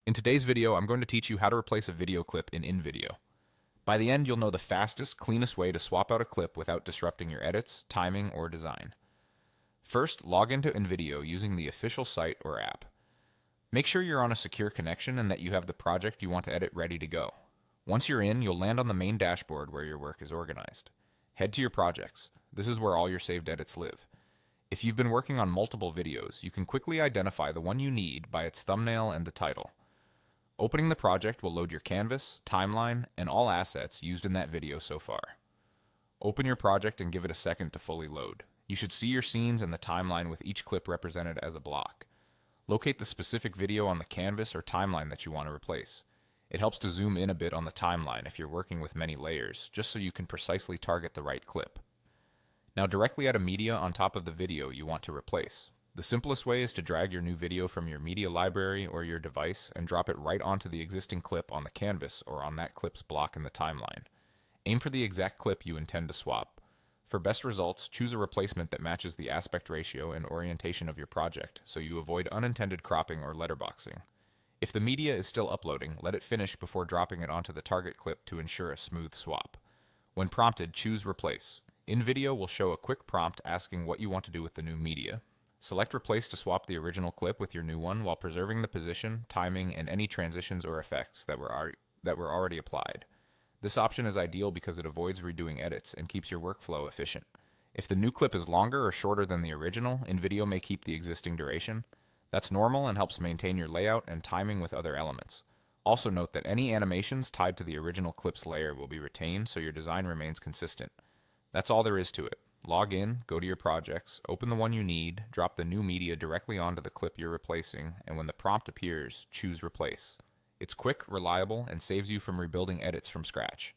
In today's video, I'm going to teach you how to replace a video clip in InVideo. By the end, you'll know the fastest, cleanest way to swap out a clip without disrupting your edits, timing, or design. First, log into InVideo using the official site or app. Make sure you're on a secure connection and that you have the project you want to edit ready to go. Once you're in, you'll land on the main dashboard where your work is organized. Head to your projects. This is where all your saved edits live. If you've been working on multiple videos, you can quickly identify the one you need by its thumbnail and the title. Opening the project will load your canvas, timeline, and all assets used in that video so far. Open your project and give it a second to fully load. You should see your scenes and the timeline with each clip represented as a block. Locate the specific video on the canvas or timeline that you want to replace. It helps to zoom in a bit on the timeline if you're working with many layers, just so you can precisely target the right clip. Now directly add a media on top of the video you want to replace. The simplest way is to drag your new video from your media library or your device and drop it right onto the existing clip on the canvas or on that clip's block in the timeline. Aim for the exact clip you intend to swap. For best results, choose a replacement that matches the aspect ratio and orientation of your project so you avoid unintended cropping or letterboxing. If the media is still uploading, let it finish before dropping it onto the target clip to ensure a smooth swap. When prompted, choose Replace. InVideo will show a quick prompt asking what you want to do with the new media. Select Replace to swap the original clip with your new one while preserving the position, timing, and any transitions or effects that were already applied. This option is ideal because it avoids redoing edits and keeps your workflow efficient. If the new clip is longer or shorter than the original, InVideo may keep the existing duration. That's normal and helps maintain your layout and timing with other elements. Also note that any animations tied to the original clip's layer will be retained so your design remains consistent. That's all there is to it. Log in, go to your projects, open the one you need, drop the new media directly onto the clip you're replacing, and when the prompt appears, choose Replace. It's quick, reliable, and saves you from rebuilding edits from scratch.